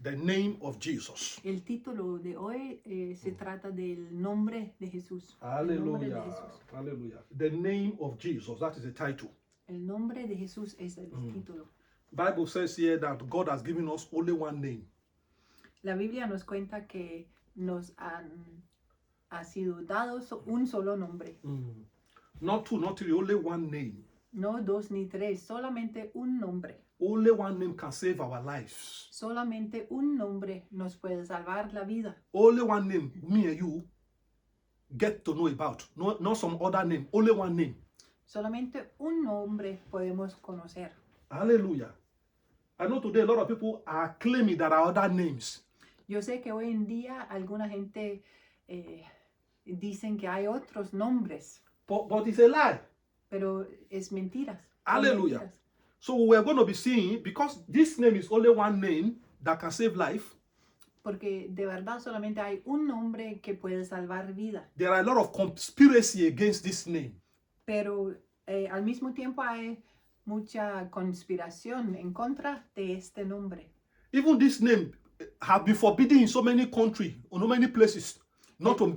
The name of Jesus. El título de hoy se trata del nombre de Jesús. El nombre de Hallelujah. Jesús. Hallelujah. The name of Jesus. That is the title. El nombre de Jesús es el título. Bible says here that God has given us only one name. La Biblia nos cuenta que ha sido dado un solo nombre. Not two, not three, only one name. No dos ni tres, solamente un nombre. Only one name can save our lives. Solamente un nombre nos puede salvar la vida. Only one name, me and you get to know about. No, not some other name. Only one name. Solamente un nombre podemos conocer. Hallelujah. I know today a lot of people are claiming that there are other names. Yo sé que hoy en día alguna gente dicen que hay otros nombres, But it's a lie. pero es mentiras. Son Hallelujah. mentiras. So we're going to be seeing, because this name is only one name that can save life, Porque de verdad solamente hay un nombre que puede salvar vida. there are a lot of conspiracy against this name. Pero al mismo tiempo hay mucha conspiración en contra de este nombre. Even this name have been forbidden in so many countries, or so many places, not to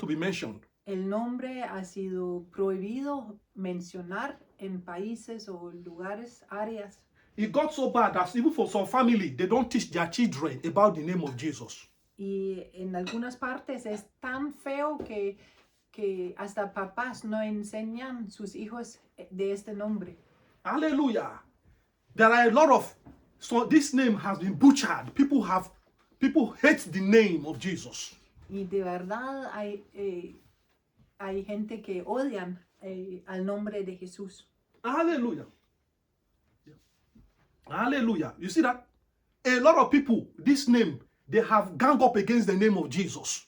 be mentioned. El nombre ha sido prohibido mencionar en países o lugares, áreas. It got so bad that even for some family, they don't teach their children about the name of Jesus. Y en algunas partes es tan feo que hasta papás no enseñan sus hijos de este nombre. Hallelujah. There are a lot of, so this name has been butchered. People hate the name of Jesus. Y de verdad hay gente que odian al nombre de Jesús. Hallelujah. Hallelujah. You see that? A lot of people, this name, they have gang up against the name of Jesus.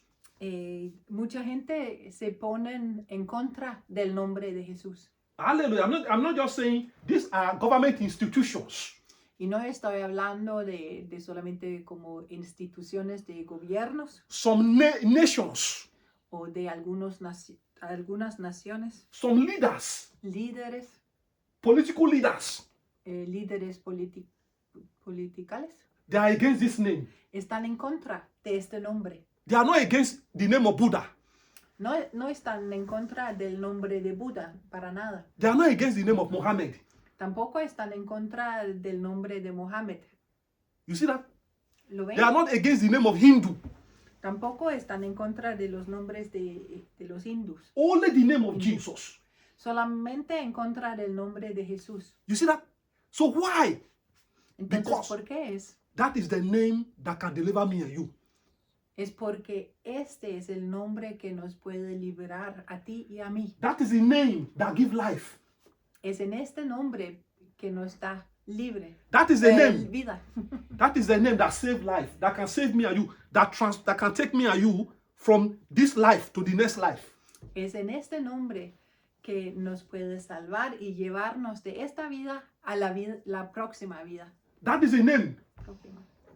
Mucha gente se ponen en contra del nombre de Jesús. Hallelujah. I'm not just saying these are government institutions. Y no estoy hablando de solamente como instituciones de gobiernos Some nations, o de algunas naciones, some leaders, líderes, political leaders, líderes politicales, they are against this name. están en contra de este nombre. They are not against the name of Buddha. No están en contra del nombre de Buda, para nada. They are not against the name of Muhammad. Tampoco están en contra del nombre de Mohammed. You see that? ¿Lo ven? They are not against the name of Hindu. Tampoco están en contra de los nombres de los hindús. Only the name of Jesus. Solamente en contra del nombre de Jesús. You see that? So why? Entonces, Because ¿por qué es? that is the name that can deliver me and you. Es porque este es el nombre que nos puede liberar a ti y a mí. That is the name that gives life. Es en este nombre que nos da libre. That is the name. Vida. That is the name that saves life, that can save me and you, that can take me and you from this life to the next life. Es en este nombre que nos puede salvar y llevarnos de esta vida a la próxima vida. That is the name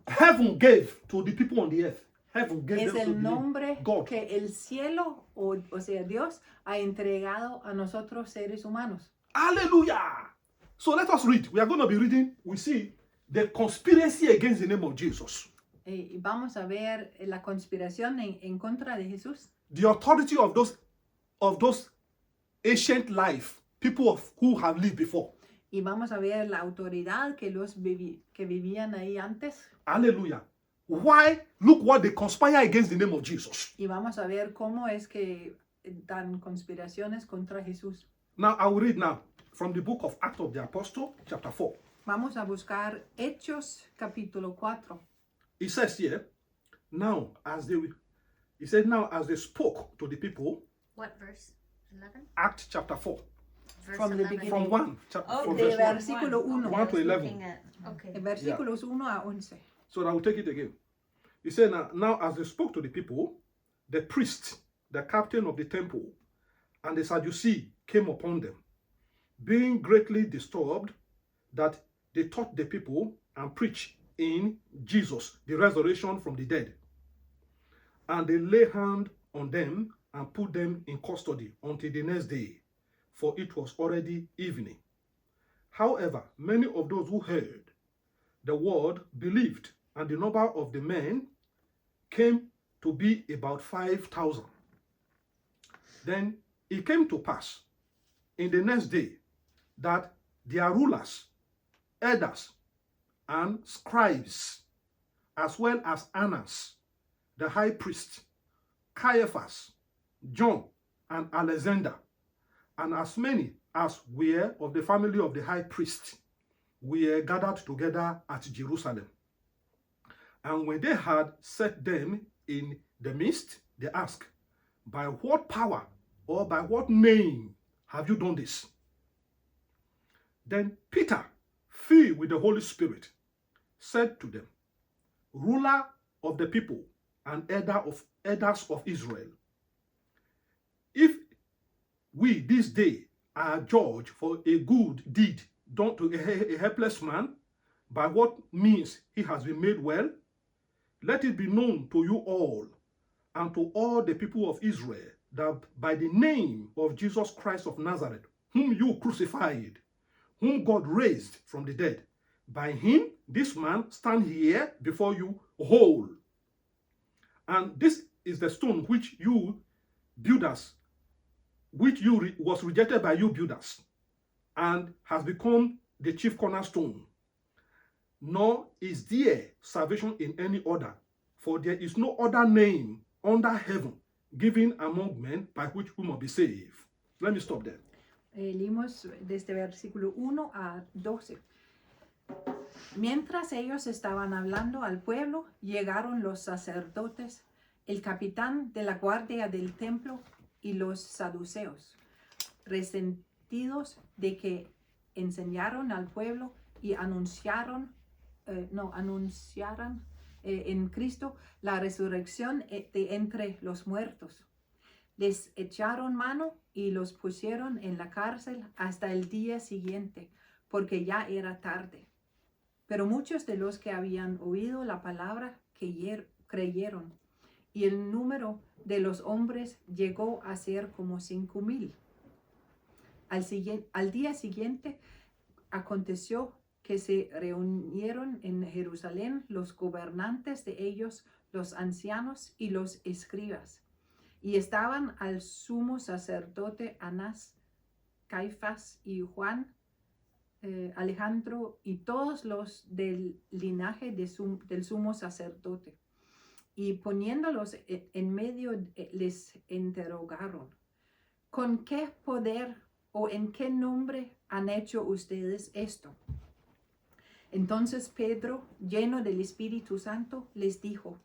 heaven gave to the people on the earth. Heaven gave Es them to el the nombre God. que el cielo, o sea, Dios, ha entregado a nosotros seres humanos. Hallelujah. So let us read. We are going to be reading. We see the conspiracy against the name of Jesus. Y vamos a ver la conspiración en contra de Jesús. The authority of those ancient life, people who have lived before. Y vamos a ver la autoridad que que vivían ahí antes. Hallelujah. Why? Look what they conspire against the name of Jesus. Y vamos a ver cómo es que dan conspiraciones contra Jesús. Now, I will read now from the book of Acts of the Apostle, chapter 4. Vamos a buscar Hechos capítulo 4. It says here, now as they spoke to the people, What verse? 11? Acts chapter 4, Verse From the 11. beginning. from 1, from De verse 1. versículo 1. 1 to 11. Okay. Versículos 1 a 11. So I will take it again. He said, now as they spoke to the people, the priest, the captain of the temple, and the Sadducee came upon them, being greatly disturbed that they taught the people and preached in Jesus the resurrection from the dead. And they lay hand on them and put them in custody until the next day, for it was already evening. However, many of those who heard the word believed and the number of the men came to be about 5,000. Then it came to pass in the next day that their rulers, elders, and scribes, as well as Annas, the high priest, Caiaphas, John, and Alexander, and as many as were of the family of the high priest, were gathered together at Jerusalem. And when they had set them in the midst, they asked, by what power or by what name have you done this? Then Peter, filled with the Holy Spirit, said to them, ruler of the people and elders of Israel, if we this day are judged for a good deed done to a helpless man, by what means he has been made well, let it be known to you all and to all the people of Israel that by the name of Jesus Christ of Nazareth, whom you crucified, whom God raised from the dead, by him this man stand here before you whole. And this is the stone which you builders, was rejected by you builders, and has become the chief cornerstone. Nor is there salvation in any other, for there is no other name under heaven given among men by which we must be saved. Let me stop there. Leímos desde versículo 1 a 12. Mientras ellos estaban hablando al pueblo, llegaron los sacerdotes, el capitán de la guardia del templo y los saduceos, resentidos de que enseñaron al pueblo y anunciaran en Cristo la resurrección de entre los muertos. Les echaron mano y los pusieron en la cárcel hasta el día siguiente, porque ya era tarde. Pero muchos de los que habían oído la palabra creyeron, y el número de los hombres llegó a ser como 5,000. Al día siguiente aconteció que se reunieron en Jerusalén los gobernantes de ellos, los ancianos y los escribas. Y estaban al sumo sacerdote Anás, Caifás y Juan, Alejandro y todos los del linaje del sumo sacerdote. Y poniéndolos en medio les interrogaron, ¿con qué poder o en qué nombre han hecho ustedes esto? Entonces Pedro, lleno del Espíritu Santo, les dijo,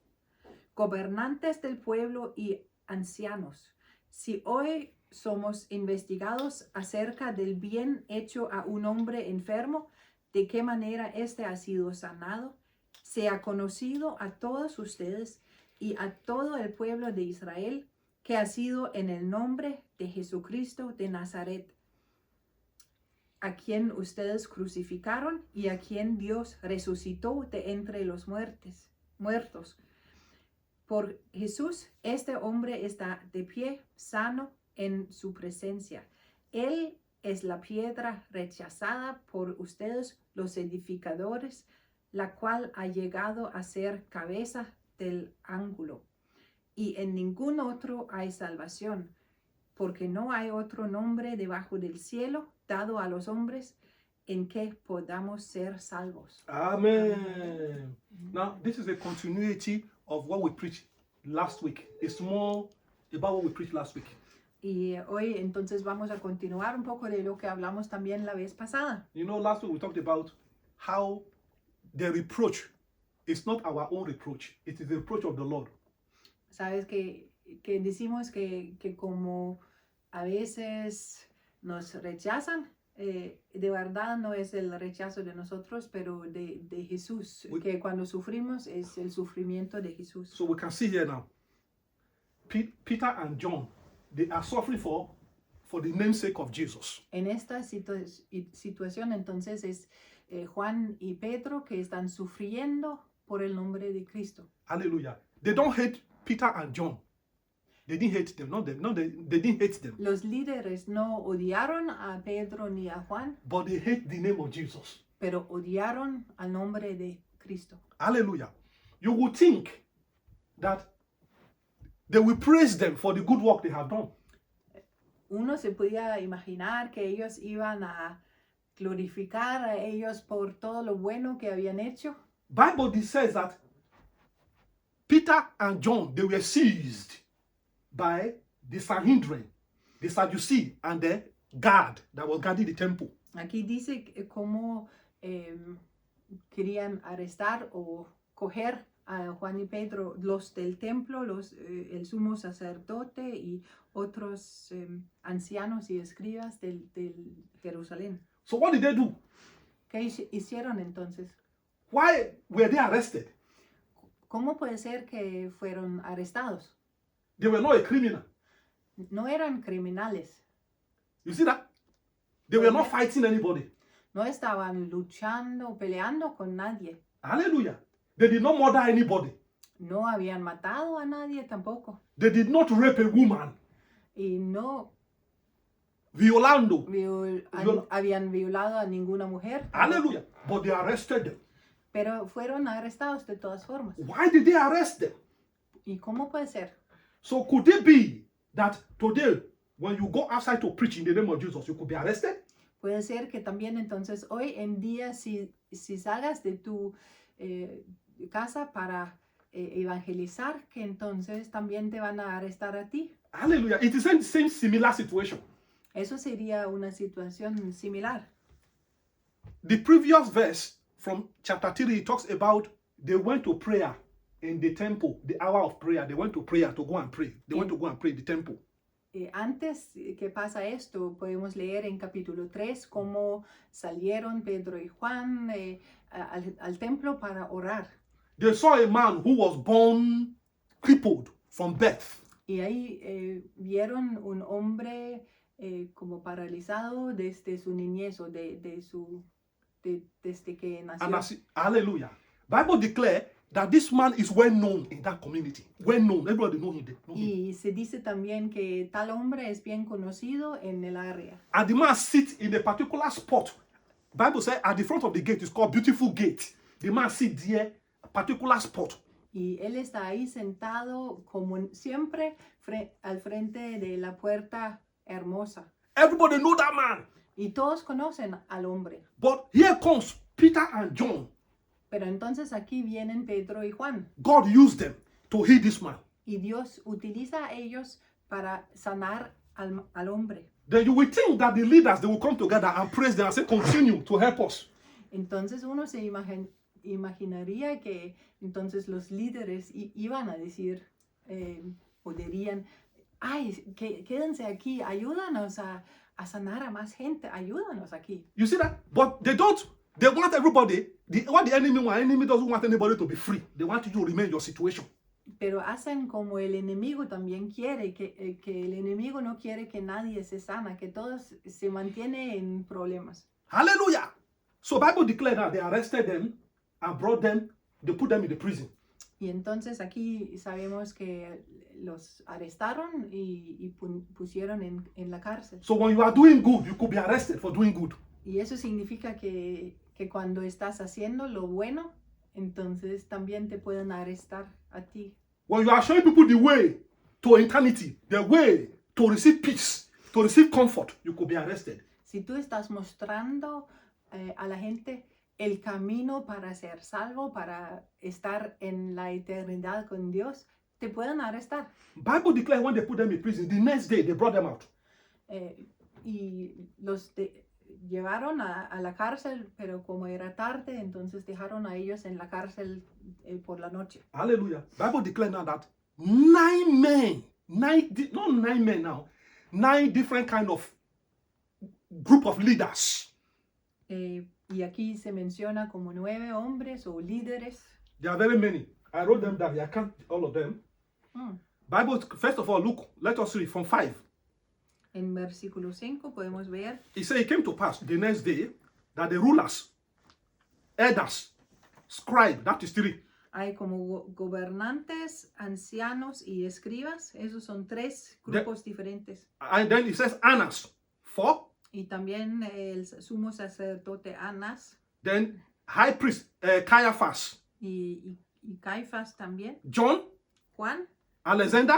gobernantes del pueblo y ancianos, si hoy somos investigados acerca del bien hecho a un hombre enfermo, de qué manera éste ha sido sanado, sea conocido a todos ustedes y a todo el pueblo de Israel, que ha sido en el nombre de Jesucristo de Nazaret, a quien ustedes crucificaron y a quien Dios resucitó de entre los muertos. Por Jesús, este hombre está de pie, sano en su presencia. Él es la piedra rechazada por ustedes, los edificadores, la cual ha llegado a ser cabeza del ángulo. Y en ningún otro hay salvación, porque no hay otro nombre debajo del cielo dado a los hombres en que podamos ser salvos. Amen. Now, this is a continuity of what we preached last week. It's more about what we preached last week. Y hoy entonces vamos a continuar un poco de lo que hablamos también la vez pasada. You know, last week we talked about how the reproach is not our own reproach. It is the reproach of the Lord. Sabes que decimos que como a veces nos rechazan, de verdad no es el rechazo de nosotros, pero de Jesús, que cuando sufrimos es el sufrimiento de Jesús. So we can see here now, Peter and John, they are suffering for the namesake of Jesus. En esta situación entonces es Juan y Pedro que están sufriendo por el nombre de Cristo. Hallelujah. They don't hate Peter and John. They didn't hate them. No, they didn't hate them. Los líderes no odiaron a Pedro ni a Juan, But they hate the name of Jesus. pero odiaron al nombre de Cristo. Hallelujah. you would think that they will praise them for the good work they have done. Uno se podía imaginar que ellos iban a glorificar a ellos por todo lo bueno que habían hecho. Bible says that Peter and John, they were seized by the Sanhedrin, the Sadducee, and the guard that was guarding the temple. Aquí dice cómo querían arrestar o coger a Juan y Pedro, los del templo, el sumo sacerdote y otros ancianos y escribas del Jerusalén. So what did they do? ¿Qué hicieron entonces? Why were they arrested? ¿Cómo puede ser que fueron arrestados? They were not a criminal. No eran criminales, You see that? They were not fighting anybody. no estaban luchando, peleando con nadie, Hallelujah. They did not murder anybody. no habían matado a nadie tampoco They did not rape a woman. y no Violando. habían violado a ninguna mujer, Hallelujah. But they arrested them. pero fueron arrestados de todas formas. Why did they arrest them? ¿Y cómo puede ser? So could it be that today, when you go outside to preach in the name of Jesus, you could be arrested? Puede ser que también entonces hoy en día si salgas de tu casa para evangelizar, que entonces también te van a arrestar a ti. Hallelujah. It is the same similar situation. Eso sería una situación similar. The previous verse from chapter 3, it talks about they went to prayer in the temple, the hour of prayer. They went to prayer to go and pray. They went to go and pray in the temple. Antes que pasa esto, podemos leer en capítulo 3 cómo salieron Pedro y Juan al templo para orar. They saw a man who was born crippled from birth. Y ahí vieron un hombre como paralizado desde su niñez o desde que nació. Hallelujah. Bible declare that this man is well known in that community. Well known. Everybody know him. Y se dice también que tal hombre es bien conocido en el área. And the man sits in a particular spot. Bible says at the front of the gate is called Beautiful Gate. The man sits there, a particular spot. Y él está ahí sentado como siempre al frente de la puerta hermosa. Everybody know that man. Y todos conocen al hombre. But here comes Peter and John. Pero entonces aquí vienen Pedro y Juan. God used them to heal this man. Y Dios utiliza a ellos para sanar al hombre. Then you will think that the leaders, they will come together and praise them and say, continue to help us. Entonces uno se imaginaría que entonces los líderes iban a decir o dirían, ay, quédense aquí, ayúdanos a sanar a más gente, ayúdanos aquí. You see that? But they don't. They want everybody. What the enemy doesn't want anybody to be free. They want you to remain in your situation. Pero hacen como el enemigo también quiere, que el enemigo no quiere que nadie se sana, que todos se mantiene en problemas. Hallelujah. So Bible declared that they arrested them and brought them, they put them in the prison. Y entonces aquí sabemos que los arrestaron y pusieron en la cárcel. So when you are doing good, you could be arrested for doing good. Y eso significa que cuando estás haciendo lo bueno, entonces también te pueden arrestar a ti. When you are showing people the way to eternity, the way to receive peace, to receive comfort, you could be arrested. Si tú estás mostrando a la gente el camino para ser salvo, para estar en la eternidad con Dios, te pueden arrestar. Bible declares when they put them in prison, the next day they brought them out. Y los llevaron a la cárcel, pero como era tarde, entonces dejaron a ellos en la cárcel por la noche. Hallelujah. Bible declares now that 9 different kind of group of leaders. Y aquí se menciona como 9 hombres o líderes. There are very many. I wrote them down. I can't all of them. Bible, first of all, look, let us read from 5. En versículo 5 podemos ver. It says it came to pass the next day that the rulers, elders, scribe, that is 3. Hay como gobernantes, ancianos y escribas. Esos son 3 grupos diferentes. And then it says Annas, 4. Y también el sumo sacerdote Anás. Then high priest Caiaphas. Y y Caifás también, John, Juan, Alexander,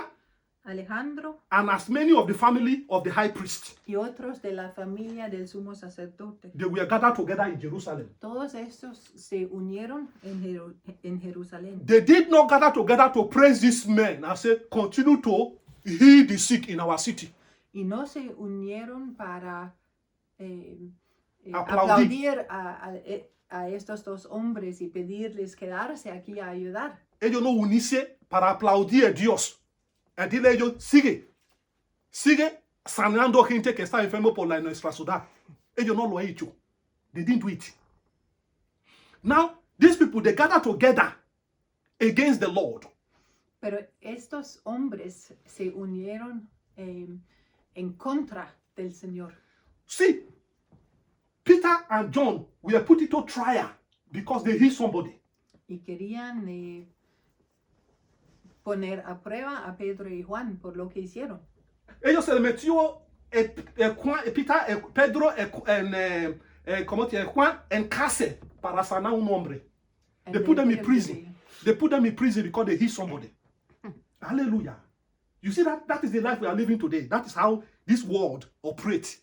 Alejandro and as many of the family of the high priest. y otros de la familia del sumo sacerdote. They were gathered together in Jerusalem. Todos estos se unieron en Jerusalén. They did not gather together to praise these men and say, continue to heal the sick in our city. Y no se unieron para Aplaudir. aplaudir a estos dos hombres y pedirles quedarse aquí a ayudar. Ellos no unirse para aplaudir a Dios. Y dile a ellos, sigue sanando gente que está enfermo por la nuestra ciudad. Ellos no lo han hecho. They didn't do it. Now, these people, they gather together against the Lord. Pero estos hombres se unieron en contra del Señor. See, Peter and John were put into trial because they healed somebody. Y querían poner a prueba a Pedro y Juan por lo que hicieron. Ellos se le metió Pedro Juan en cárcel para sanar un hombre. And They put them in they- prison. They put them in prison because they healed somebody. Hallelujah. You see that is the life we are living today. That is how this world operates.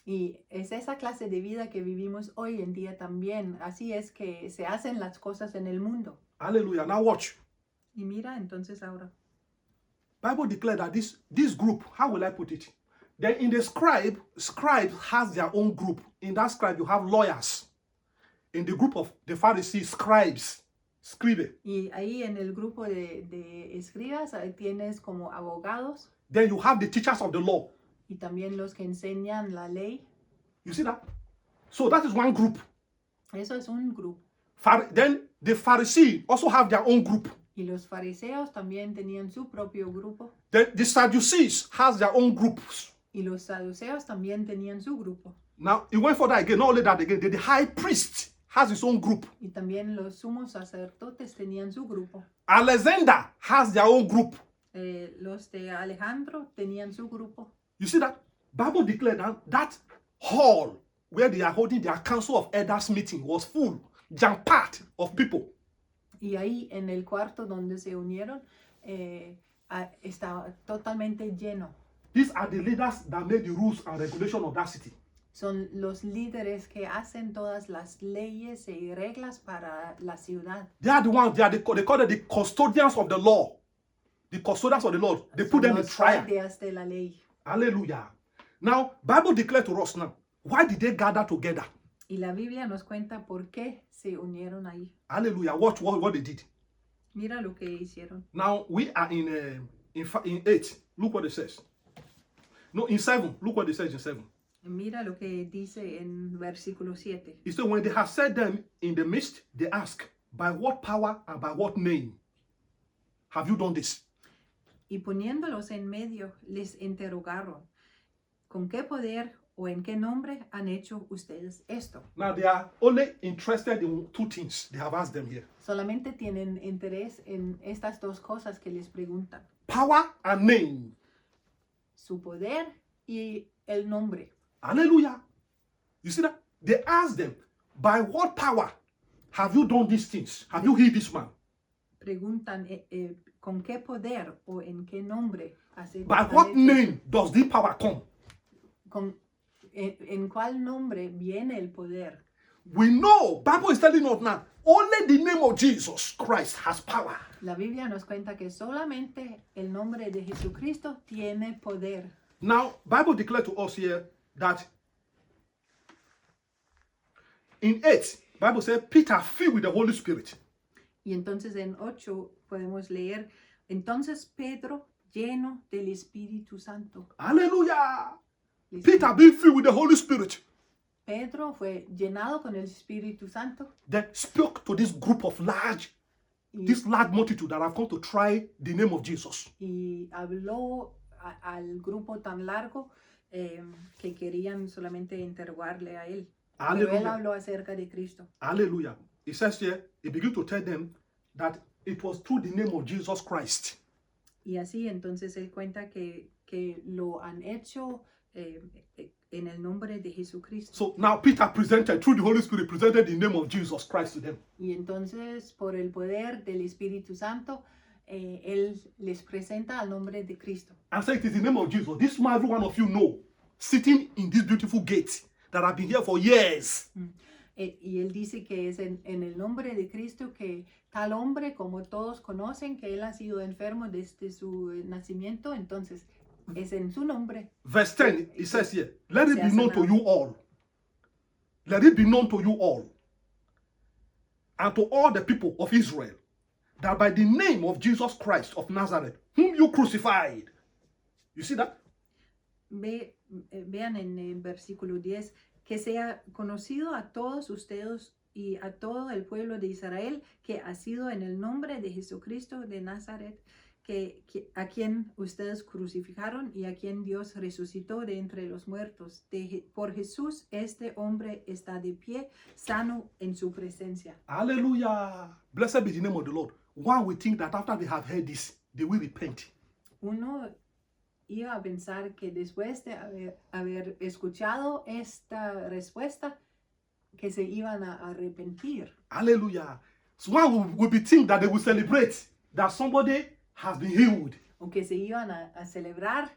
Y es esa clase de vida que vivimos hoy en día también. Así es que se hacen las cosas en el mundo. Hallelujah. Now watch. Y mira, entonces ahora. Bible declared that this group, how will I put it? Then in the scribe has their own group. In that scribe, you have lawyers. In the group of the Pharisees, scribes, scribe. Y ahí en el grupo de escribas ahí tienes como abogados Then you have the teachers of the law. y también los que enseñan la ley. You see that? So that is one group. Eso es un grupo. Then the Pharisees also have their own group. Y los fariseos también tenían su propio grupo. Then the Sadducees has their own groups. Y los saduceos también tenían su grupo. Now, it went further again, not only that again, the high priest has his own group. Y también los sumos sacerdotes tenían su grupo. Alexander has their own group. Los de Alejandro tenían su grupo. You see that? Bible declared that hall where they are holding their council of elders meeting was full, jam-packed of people. Y ahí en el cuarto donde se unieron estaba totalmente lleno. These are the leaders that made the rules and regulation of that city. Son los líderes que hacen todas las leyes y reglas para la ciudad. They are the ones, they call them the custodians of the law. The custodians of the law. They put Son them in los trial. guardias de la ley. Hallelujah. Now, Bible declared to us now, why did they gather together? Y la Biblia nos cuenta por qué se unieron ahí. Hallelujah. Watch what they did. Mira lo que hicieron. Now, we are in 8. Look what it says. No, in 7. Look what it says in 7. Mira lo que dice en versículo 7. It said, when they had set them in the midst, they asked, by what power and by what name have you done this? Y poniéndolos en medio, les interrogaron, ¿con qué poder o en qué nombre han hecho ustedes esto? Now, they are only interested in 2 things they have asked them here. Solamente tienen interés en estas dos cosas que les preguntan. Power and name. Su poder y el nombre. Hallelujah. You see that? They asked them, by what power have you done these things? Have you healed this man? Preguntan con qué poder o en qué nombre By han what hecho- name does this power come? en cuál nombre viene el poder. We know, Bible is telling us now, only the name of Jesus Christ has power. La Biblia nos cuenta que solamente el nombre de Jesucristo tiene poder. Now, Bible declared to us here that in 8, Bible says Peter filled with the Holy Spirit. Y entonces en 8 podemos leer, entonces Pedro lleno del Espíritu Santo. Hallelujah. Les- Peter being filled with the Holy Spirit, Pedro fue llenado con el Espíritu Santo then spoke to this group of this large multitude that have come to try the name of Jesus. y habló al grupo tan largo que querían solamente interrogarle a él. Pero él Hallelujah. habló acerca de Cristo. Hallelujah. It says here, he began to tell them that it was through the name of Jesus Christ Y así entonces él cuenta que lo han hecho en el nombre de Jesucristo. So now Peter presented, through the Holy Spirit, presented the name of Jesus Christ to them. Y entonces, por el poder del Espíritu Santo, él les presenta al nombre de Cristo. And said, it is the name of Jesus. This man, every one of you know, sitting in this beautiful gate that have been here for years. Y él dice que es en el nombre de Cristo que tal hombre, como todos conocen, que él ha sido enfermo desde su nacimiento, entonces es en su nombre. Verse 10, it says here, let it be known to you all. Let it be known to you all and to all the people of Israel that by the name of Jesus Christ of Nazareth, whom you crucified. You see that? Vean en el versículo 10, que sea conocido a todos ustedes y a todo el pueblo de Israel que ha sido en el nombre de Jesucristo de Nazaret, a quien ustedes crucificaron y a quien Dios resucitó de entre los muertos. Por Jesús, este hombre está de pie, sano en su presencia. Hallelujah. Blessed be the name of the Lord. One will think that after they have heard this, they will repent. Uno iba a pensar que después de haber escuchado esta respuesta, que se iban a arrepentir. Hallelujah. So one will be think that they will celebrate that somebody has been healed. O que se iban a celebrar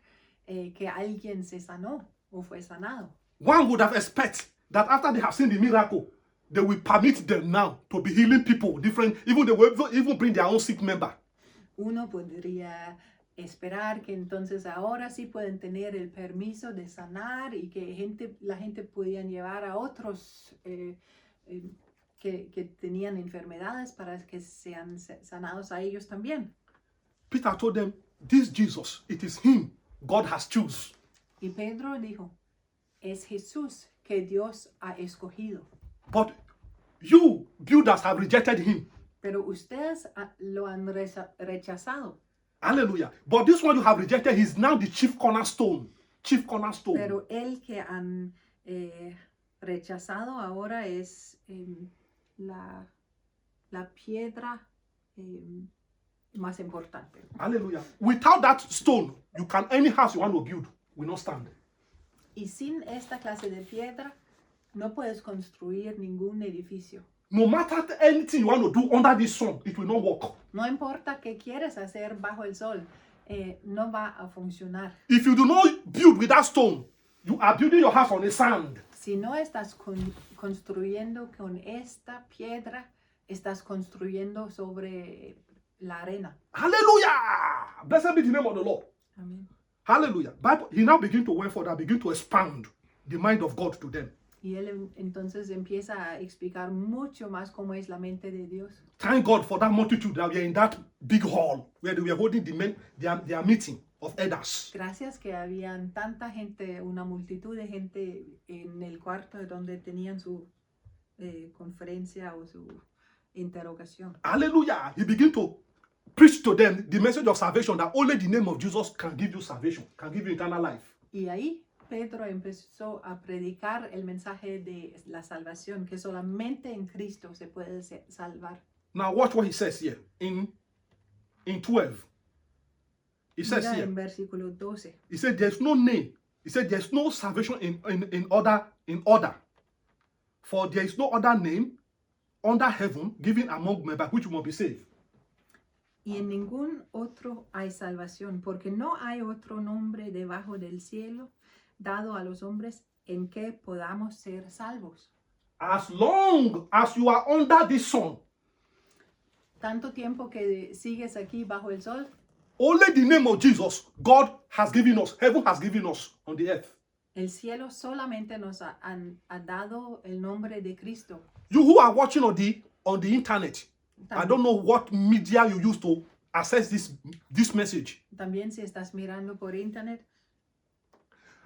que alguien se sanó o fue sanado. One would have expected that after they have seen the miracle, they will permit them now to be healing people, different, even they will even bring their own sick member. Uno podría esperar que entonces ahora sí pueden tener el permiso de sanar y que la gente podían llevar a otros que tenían enfermedades para que sean sanados a ellos también. Peter told them, this Jesus, it is him God has chosen. Y Pedro dijo, es Jesús que Dios ha escogido. But you builders have rejected him. Pero ustedes lo han rechazado. Hallelujah. But this one you have rejected, he's now the chief cornerstone. Chief cornerstone. Pero el que han rechazado ahora es la piedra más importante. Hallelujah. Without that stone, you can any house you want to build will not stand. Y sin esta clase de piedra, no puedes construir ningún edificio. No matter anything you want to do under this sun, it will not work. No importa qué quieres hacer bajo el sol, no va a funcionar. If you do not build with that stone, you are building your house on the sand. Si no estás construyendo con esta piedra, estás construyendo sobre la arena. Hallelujah! Blessed be the name of the Lord. Amén. Hallelujah. Bible, he now begin to went further, begin to expound the mind of God to them. Y él entonces empieza a explicar mucho más cómo es la mente de Dios. Thank God for that multitude that were in that big hall where they were holding their meeting of elders. Gracias que habían tanta gente, una multitud de gente en el cuarto donde tenían su conferencia o su interrogación. Hallelujah. He began to preach to them the message of salvation, that only the name of Jesus can give you salvation, can give you eternal life. Y ahí Pedro empezó a predicar el mensaje de la salvación, que solamente en Cristo se puede salvar. Now watch what he says here in 12. He says Mira here, en versículo 12. he said there's no name. He said there's no salvation in order. For there is no other name under heaven given among men by which you must be saved. Y en ningún otro hay salvación, porque no hay otro nombre debajo del cielo dado a los hombres en que podamos ser salvos. As long as you are under the sun, Tanto tiempo que sigues aquí bajo el sol, only the name of Jesus God has given us, heaven has given us on the earth. el cielo solamente nos ha dado el nombre de Cristo. You who are watching on the internet, I don't know what media you use to access this message. También si estás mirando por internet,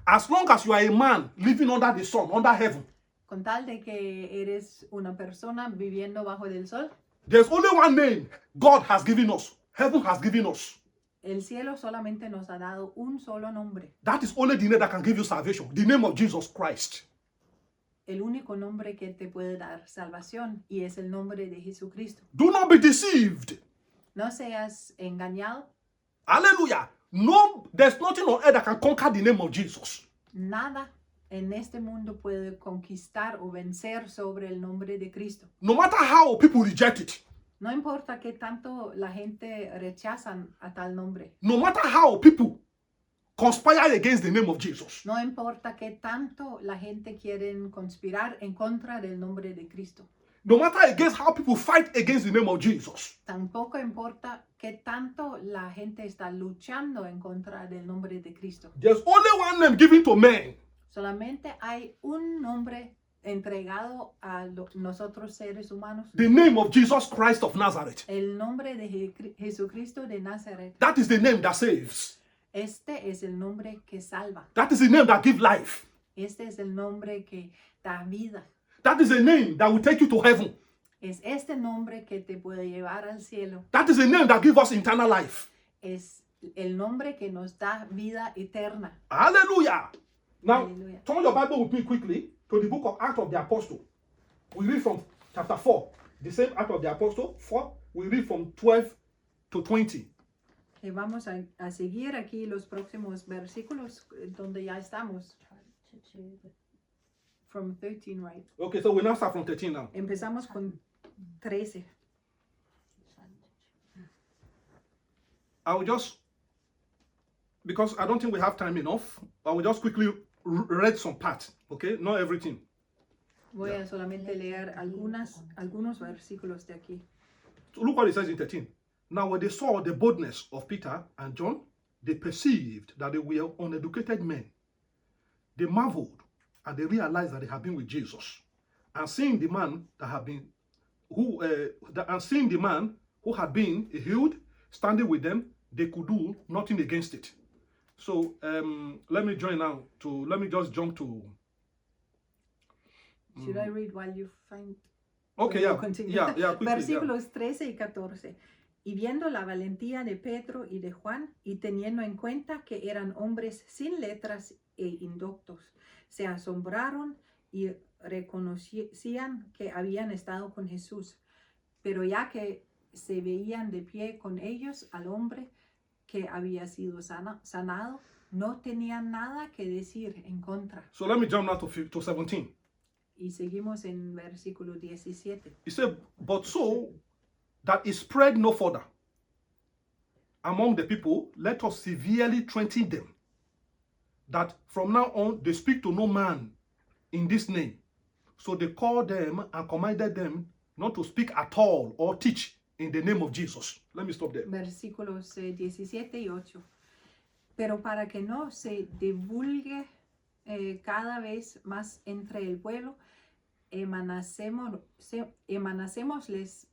As long as you are a man living under the sun, under heaven, con tal de que eres una persona viviendo bajo del sol, there's only one name God has given us, heaven has given us. el cielo solamente nos ha dado un solo nombre. That is only the name that can give you salvation, the name of Jesus Christ. El único nombre que te puede dar salvación y es el nombre de Jesucristo. Do not be deceived. No seas engañado. Hallelujah. No, there's nothing on earth that can conquer the name of Jesus. Nada en este mundo puede conquistar o vencer sobre el nombre de Cristo. No matter how people reject it, No importa qué tanto la gente rechazan a tal nombre. no matter how people conspire against the name of Jesus, No importa qué tanto la gente quiere conspirar en contra del nombre de Cristo. no matter against how people fight against the name of Jesus, Tampoco importa qué tanto la gente está luchando en contra del nombre de Cristo. there's only one name given to men. Solamente hay un nombre entregado a nosotros seres humanos. The name of Jesus Christ of Nazareth. El nombre de Jesucristo de Nazaret. That is the name that saves. Este es el nombre que salva. That is the name that gives life. Este es el nombre que da vida. That is the name that will take you to heaven. Es este nombre que te puede llevar al cielo. That is the name that gives us eternal life. Es el nombre que nos da vida eterna. Hallelujah. Now, Hallelujah. turn your Bible with me quickly to the book of Acts of the Apostle. We read from chapter 4. The same Acts of the Apostle, 4. We read from 12 to 20. Vamos a seguir aquí los próximos versículos donde ya estamos. From 13, right? Okay, so we now start from 13 now. Empezamos con 13. I will just, because I don't think we have time enough, I will just quickly read some parts, okay? Not everything. Voy a solamente leer algunos versículos de aquí. So look what it says in 13. Now when they saw the boldness of Peter and John, they perceived that they were uneducated men. They marveled and they realized that they had been with Jesus. And seeing the man that had been, who had been healed, standing with them, they could do nothing against it. So let me just jump to. Should I read while you find? Okay, We'll yeah, continue. yeah, quickly, yeah. Versículos 13 y 14. Y viendo la valentía de Pedro y de Juan, y teniendo en cuenta que eran hombres sin letras e indoctos, se asombraron y reconocían que habían estado con Jesús. Pero ya que se veían de pie con ellos al hombre que había sido sanado, no tenían nada que decir en contra. So let me jump now to 17. Y seguimos en versículo 17. He said, but so that it spread no further among the people, let us severely threaten them, that from now on they speak to no man in this name. So they called them and commanded them not to speak at all or teach in the name of Jesus. Let me stop there. Versículos 17 y 8. Pero para que no se divulgue cada vez más entre el pueblo, emancémosles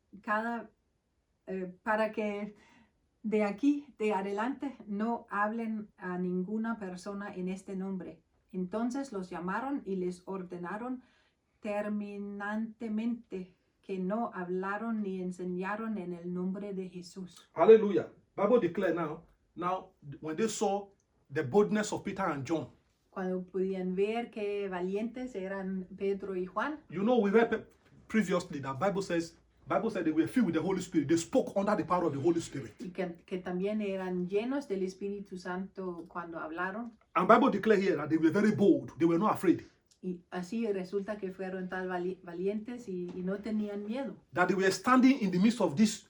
para que de aquí de adelante no hablen a ninguna persona en este nombre. Entonces los llamaron y les ordenaron terminantemente que no hablaron ni enseñaron en el nombre de Jesús. Hallelujah. Bible declare now when they saw the boldness of Peter and John, Cuando podían ver que valientes eran Pedro y Juan. you know, we read previously that Bible said they were filled with the Holy Spirit. They spoke under the power of the Holy Spirit. Y que también eran llenos del Espíritu Santo cuando hablaron. And Bible declare here that they were very bold. They were not afraid. Y así resulta que fueron tan valientes y no tenían miedo. That they were standing in the midst of this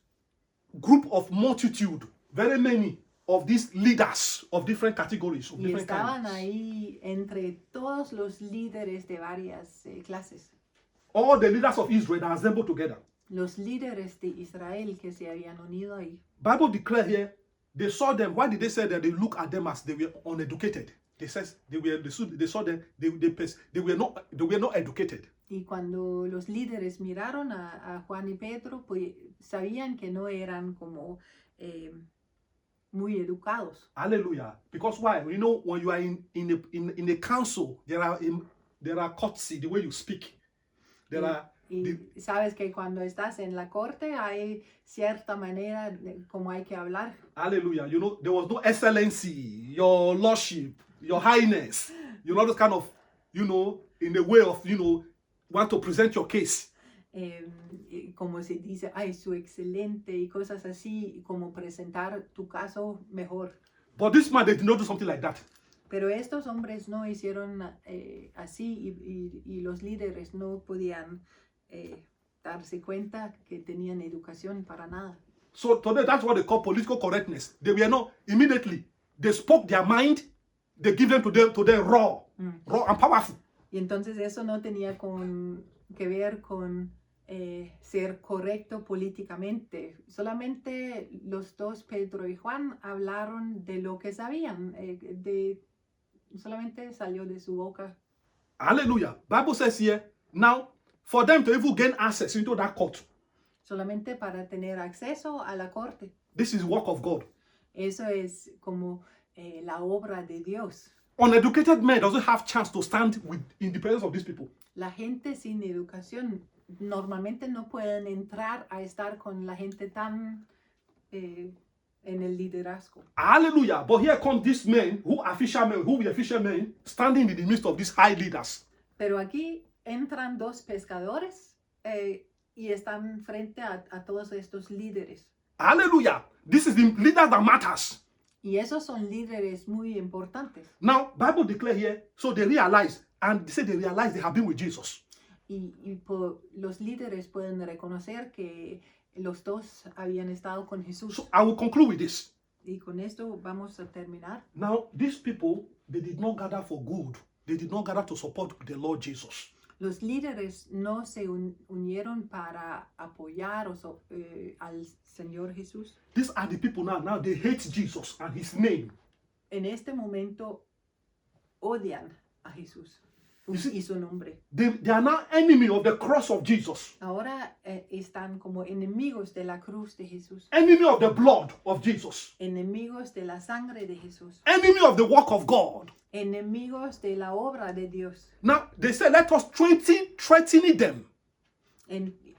group of multitude, very many of these leaders of different categories, of Y different estaban kinds. ahí entre todos los líderes de varias clases. All the leaders of Israel that assembled together. Los líderes de Israel que se habían unido ahí. Bible declare here, they saw them. Why did they say that they look at them as they were uneducated? They says they saw them, they were not educated. Y cuando los líderes miraron a Juan y Pedro, pues sabían que no eran como muy educados. Hallelujah. Because why? You know, when you are in a council, there are courtesy, the way you speak. There are Y sabes que cuando estás en la corte hay cierta manera como hay que hablar. hallelujah. You know, there was no excellency, your lordship, your highness. You know, this kind of, you know, in the way of, you know, want to present your case. Como se dice, ay, su excelente y cosas así, como presentar tu caso mejor. But this man, they did not do something like that. Pero estos hombres no hicieron así y los líderes no podían darse cuenta que tenían educación para nada. So today, that's what they call political correctness. They were not immediately. They spoke their mind. They give them to them raw and powerful. Y entonces eso no tenía que ver con ser correcto políticamente. Solamente los dos, Pedro y Juan, hablaron de lo que sabían. Solamente salió de su boca. Hallelujah. Bible says here, now, for them to even gain access into that court, Solamente para tener acceso a la corte. this is work of God. Eso es como la obra de Dios. Uneducated men doesn't have chance to stand in the presence of these people. La gente sin educación normalmente no pueden entrar a estar con la gente tan en el liderazgo. Hallelujah. But here come these men who were fishermen, standing in the midst of these high leaders. Pero aquí entran dos pescadores y están frente a todos estos líderes. Hallelujah. This is the leader that matters. Y esos son líderes muy importantes. Now, Bible declare here, so they realize, and they say they realize they have been with Jesus. Los líderes pueden reconocer que los dos habían estado con Jesús. So I will conclude with this. Y con esto vamos a terminar. Now, these people, they did not gather for good. They did not gather to support the Lord Jesus. Los líderes no se unieron para apoyar al Señor Jesús. These are the people now they hate Jesus and his name. En este momento odian a Jesús y su nombre. They are now enemy of the cross of Jesus. Ahora están como enemigos de la cruz de Jesús. Enemy of the blood of Jesus. Enemigos de la sangre de Jesús. Enemy of the work of God. Enemigos de la obra de Dios. Now, they say, let us threatening them.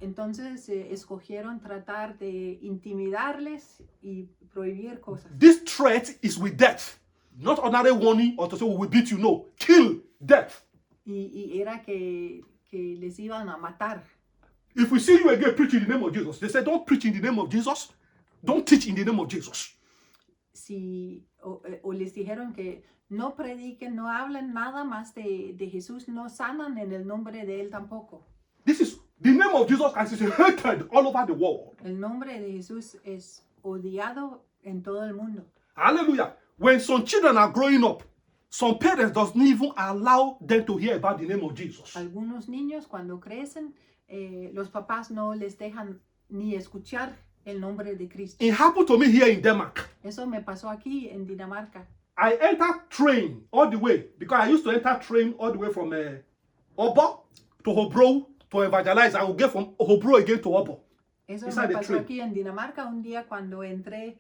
Entonces escogieron tratar de intimidarles y prohibir cosas. This threat is with death. Not ordinary warning or to say we will beat you. No, kill, death. Y era que les iban a matar. If we see you again preaching in the name of Jesus, they say, don't preach in the name of Jesus. Don't teach in the name of Jesus. O les dijeron que no prediquen, no hablen nada más de Jesús, no sanan en el nombre de Él tampoco. This is the name of Jesus as is hated all over the world. El nombre de Jesús es odiado en todo el mundo. Hallelujah. When some children are growing up, some parents doesn't even allow them to hear about the name of Jesus. Algunos niños cuando crecen, los papás no les dejan ni escuchar el nombre de Cristo. It happened to me here in Denmark. Eso me pasó aquí en Dinamarca. I entered train all the way because I used to enter train all the way from Obo to Hobro to evangelize. I would get from Hobro again to Obo. Eso Inside me the pasó train. aquí en Dinamarca un día cuando entré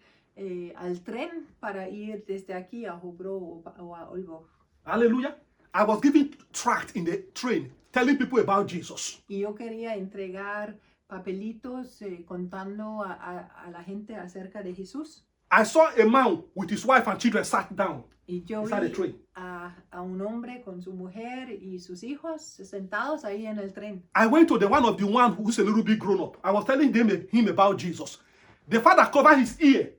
al tren para ir desde aquí a Hobro o a Olbo. Hallelujah. I was giving tract in the train telling people about Jesus. Y yo quería entregar papelitos contando a la gente acerca de Jesús. I saw a man with his wife and children sat down Y yo inside the vi train. a un hombre con su mujer y sus hijos sentados ahí en el tren. I went to the one who's a little bit grown up. I was telling him about Jesus. The father covered his ear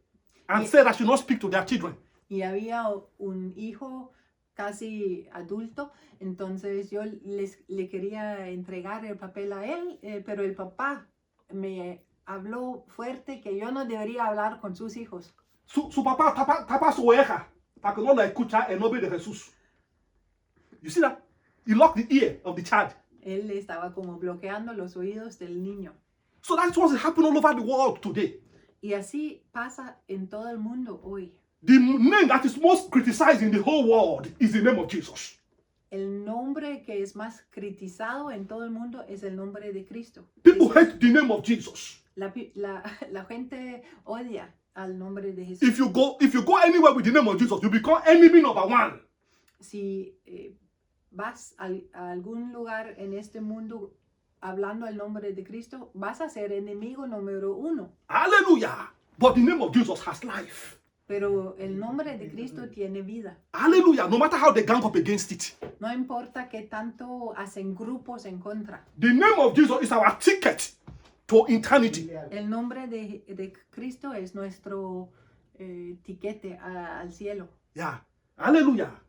and said I should not speak to their children. Y había un hijo casi adulto, entonces yo le quería entregar el papel a él, pero el papá me habló fuerte que yo no debería hablar con sus hijos. Su papá tapa su oreja para que no la escucha el nombre de Jesús. You see that? He locked the ear of the child. Él estaba como bloqueando los oídos del niño. So that's what's happening all over the world today. Y así pasa en todo el mundo hoy. The name that is most criticized in the whole world is the name of Jesus. El nombre que es más criticado en todo el mundo es el nombre de Cristo. People hate the name of Jesus. La gente odia al nombre de Jesús. If you go anywhere with the name of Jesus, you become enemy number one. Si vas a algún lugar en este mundo hablando el nombre de Cristo, vas a ser enemigo número 1. Hallelujah. But the name of Jesus has life. Pero el nombre de Cristo tiene vida. Hallelujah. No matter how they gang up against it. No importa qué tanto hacen grupos en contra. The name of Jesus is our ticket to eternity. El nombre de Cristo es nuestro tiquete al cielo. Yeah. Hallelujah.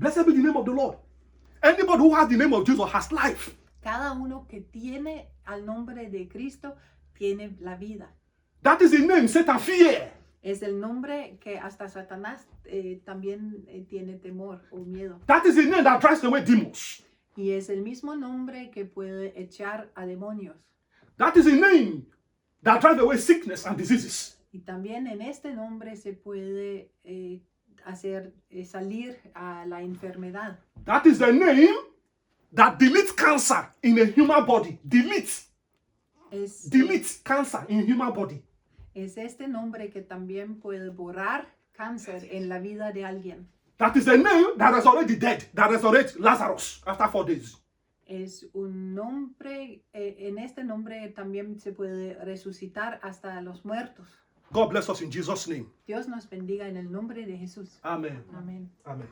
Blessed be the name of the Lord. Anybody who has the name of Jesus has life. Cada uno que tiene al nombre de Cristo tiene la vida. That is the name Satan fear. Es el nombre que hasta Satanás también tiene temor o miedo. That is the name that drives away demons. Y es el mismo nombre que puede echar a demonios. That is the name that drives away sickness and diseases. Y también en este nombre se puede hacer salir a la enfermedad. That is the name that deletes cancer in a human body. Deletes cancer in human body. Es este nombre que también puede borrar cáncer en la vida de alguien. That is the name that resurrects the dead, that resurrects Lazarus after 4 days. Es un nombre, en este nombre también se puede resucitar hasta los muertos. God bless us in Jesus' name. Dios nos bendiga en el nombre de Jesús. Amen. Amén. Amen.